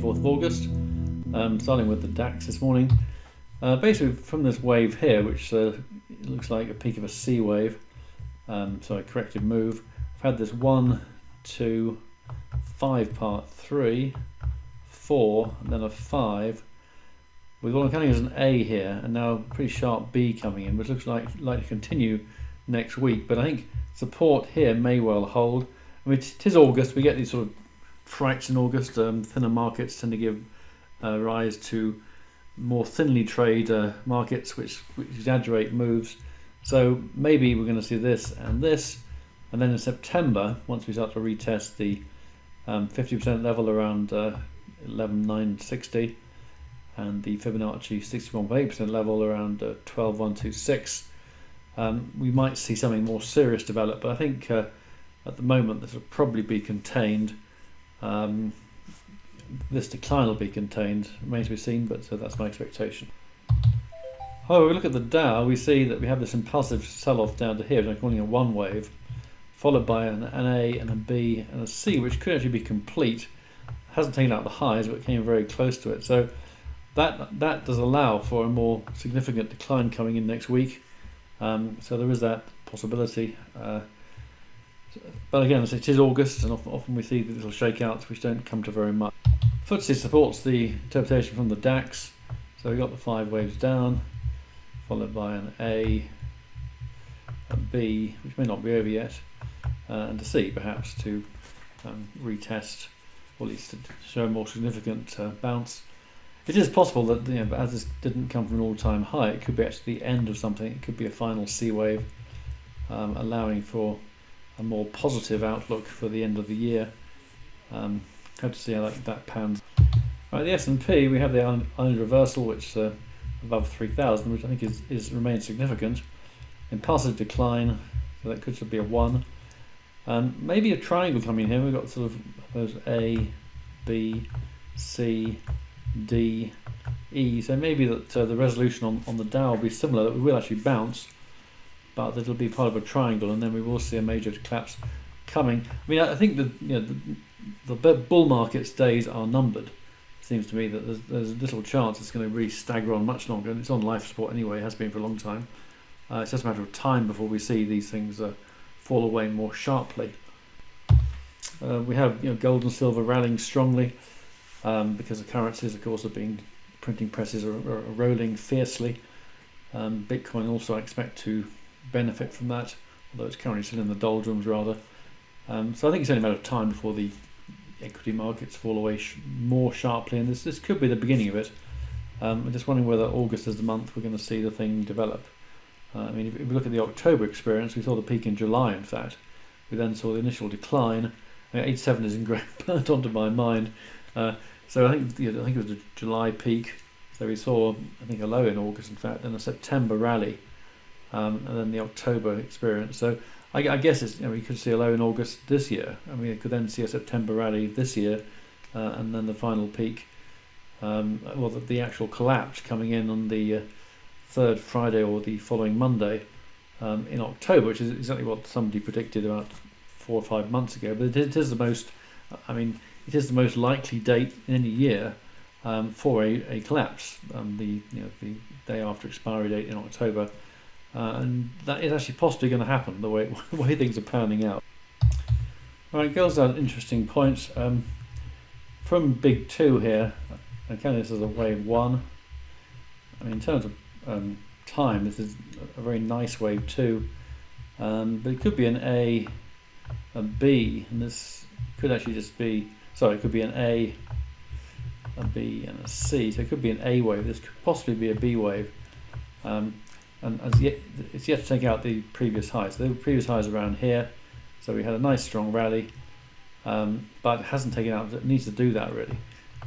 24th of August. Starting with the DAX this morning. Basically from this wave here, which looks like a peak of a C wave, so a corrective move, I've had this 1, 2, 5 part 3, 4, and then a 5, with what I'm counting as an A here, and now a pretty sharp B coming in, which looks like to continue next week. But I think support here may well hold. I mean, it is August, we get these sort of frights in August. Thinner markets tend to give rise to more thinly trade markets which exaggerate moves. So maybe we're going to see this, and then in September, once we start to retest the 50% level around 11,960 and the Fibonacci 61.8% level around 12,126, we might see something more serious develop. But I think at the moment this will probably be contained. This decline will be contained, remains to be seen, but that's my expectation. However, we look at the Dow, we see that we have this impulsive sell-off down to here, which I'm calling a one wave, followed by an A and a B and a C, which could actually be complete. It hasn't taken out the highs, but came very close to it. So that does allow for a more significant decline coming in next week. So there is that possibility. But again, it is August, and often we see the little shakeouts which don't come to very much. FTSE supports the interpretation from the DAX. So we got the 5 waves down, followed by an A, a B, which may not be over yet, and a C perhaps to retest, or at least to show a more significant bounce. It is possible that, but as this didn't come from an all-time high, it could be actually the end of something. It could be a final C wave, allowing for a more positive outlook for the end of the year. Have to see how that pans. Right, the S&P, we have the island reversal, which above 3,000, which I think remains significant. Impulsive decline, so that could be a 1. Maybe a triangle coming in here. We've got sort of those A, B, C, D, E. So maybe that the resolution on the Dow will be similar, that we will actually bounce, but it'll be part of a triangle, and then we will see a major collapse coming. I mean, I think the bull market's days are numbered. It seems to me that there's little chance it's going to really stagger on much longer, and it's on life support anyway. It has been for a long time. It's just a matter of time before we see these things fall away more sharply. We have gold and silver rallying strongly because the currencies, of course, printing presses are rolling fiercely. Bitcoin also I expect to benefit from that, although it's currently still in the doldrums rather. So I think it's only a matter of time before the equity markets fall away more sharply, and this could be the beginning of it. I'm just wondering whether August is the month we're going to see the thing develop. I mean, if we look at the October experience, we saw the peak in July, in fact. We then saw the initial decline. 87 is burnt onto my mind. So I think it was the July peak. So we saw, I think, a low in August, in fact, then a September rally, and then the October experience. So I guess we could see a low in August this year. I mean, we could then see a September rally this year, and then the final peak, the actual collapse coming in on the third Friday or the following Monday in October, which is exactly what somebody predicted about 4 or 5 months ago. But it is the most, it is the most likely date in any year for a collapse, the day after expiry date in October. And that is actually possibly going to happen the way things are panning out. All right, girls down interesting points. From Big 2 here, I count this as a wave 1. I mean, in terms of time, this is a very nice wave 2. But it could be an A, a B, and this could actually just be, it could be an A, a B, and a C. So it could be an A wave. This could possibly be a B wave. And it's yet to take out the previous highs. So the previous highs around here, so we had a nice strong rally, but it hasn't taken out. It needs to do that really.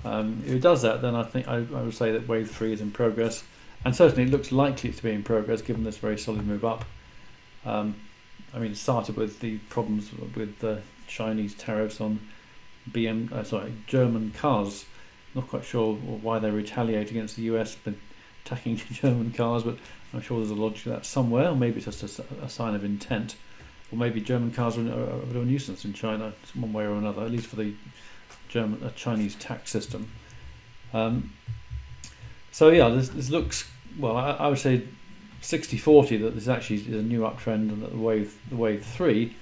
If it does that, then I think I would say that wave 3 is in progress, and certainly it looks likely to be in progress given this very solid move up. I mean, it started with the problems with the Chinese tariffs on German cars. Not quite sure why they retaliate against the US but attacking German cars, but I'm sure there's a logic to that somewhere. Or maybe it's just a sign of intent, or maybe German cars are a bit of a nuisance in China, one way or another. At least for the Chinese tax system, So yeah, this looks, well, I would say 60-40 that this actually is a new uptrend, and that the wave 3,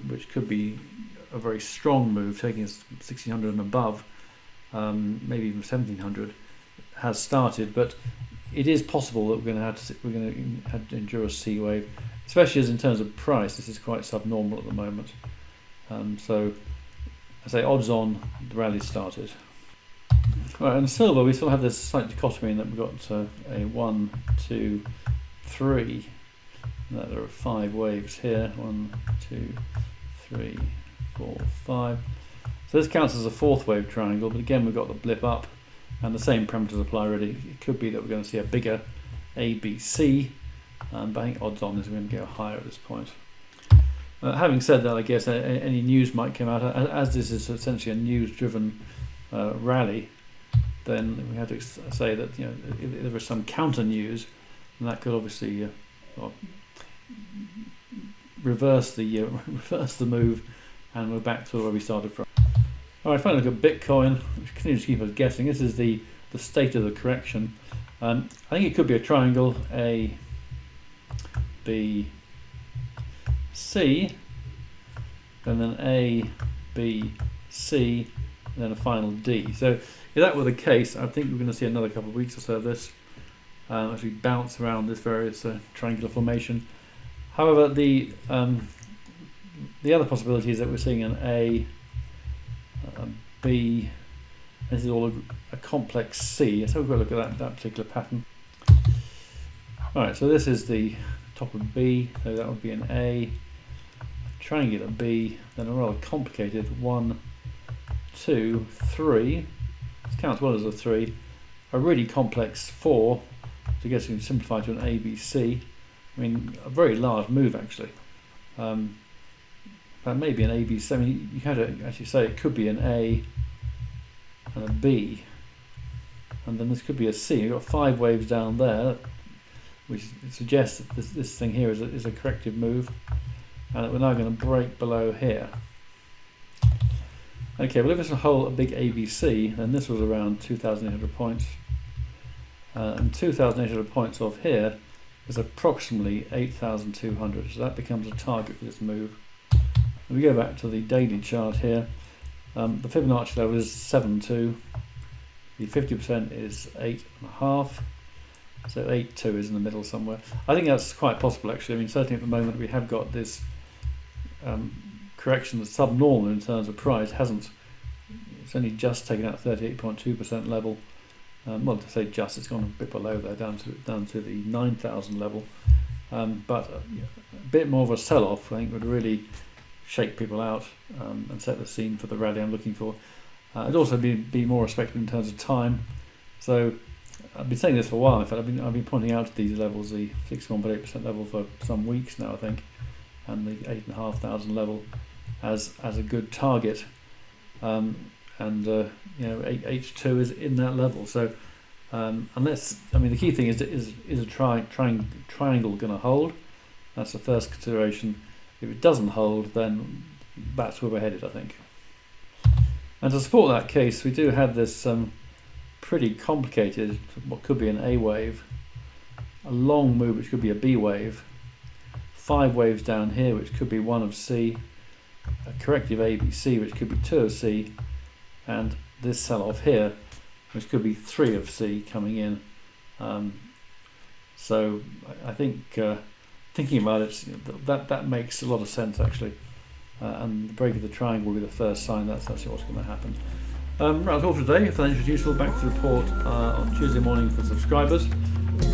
which could be a very strong move, taking us 1600 and above, maybe even 1700, has started. But it is possible that we're going to have to endure a C wave, especially as in terms of price, this is quite subnormal at the moment. So I say odds on the rally started. Right, and silver, we still have this slight dichotomy in that we've got a 1, 2, 3. There are 5 waves here. 1, 2, 3, 4, 5. So this counts as a 4th wave triangle, but again we've got the blip up, and the same parameters apply really. It could be that we're going to see a bigger ABC, but I think odds on is we're going to go higher at this point. Having said that, I guess any news might come out, as this is essentially a news-driven rally. Then we have to say that, you know, if there was some counter news, then that could obviously reverse the move, and we're back to where we started from. All right, finally look at Bitcoin, which continues to keep us guessing. This is the state of the correction. I think it could be a triangle: A, B, C, and then A, B, C, and then a final D. So if that were the case, I think we're going to see another couple of weeks or so of this as we bounce around this various triangular formation. However, the other possibility is that we're seeing an A, B. This is all a complex C. So we've got to look at that particular pattern. All right, so this is the top of B, so that would be an A, triangular B, then a rather complicated 1, 2, 3. This counts well as a 3. A really complex 4. So I guess we can simplify to an ABC. I mean, a very large move actually. That may be an ABC. I mean, you have to actually say it could be an A and a B, and then this could be a C. You've got 5 waves down there, which suggests that this thing here is a corrective move, and that we're now going to break below here. Okay, well, if it's a big ABC, then this was around 2,800 points, and 2,800 points off here is approximately 8,200, so that becomes a target for this move. If we go back to the daily chart here, the Fibonacci level is 7.2, the 50% is 8.5, so 8.2 is in the middle somewhere. I think that's quite possible actually. I mean, certainly at the moment we have got this correction that's subnormal in terms of price. It's only just taken out 38.2% level. Well, to say just, it's gone a bit below there, down to the 9,000 level. But a bit more of a sell-off, I think, would really shake people out and set the scene for the rally I'm looking for. It'd also be more respected in terms of time. So I've been saying this for a while. In fact, I've been pointing out these levels, the 61.8% level, for some weeks now, I think, and the 8,500 level as a good target. H2 is in that level. So unless, I mean, the key thing is a triangle going to hold? That's the first consideration. If it doesn't hold, then that's where we're headed, I think. And to support that case, we do have this pretty complicated, what could be an A wave, a long move which could be a B wave, 5 waves down here which could be 1 of C, a corrective ABC which could be 2 of C, and this sell-off here which could be 3 of C coming in. So I think thinking about it, that makes a lot of sense actually, and the break of the triangle will be the first sign that's actually what's going to happen. Right, that's all for today. If that is useful, back to the report on Tuesday morning for subscribers.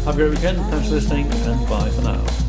Have a great weekend, thanks for listening, and bye for now.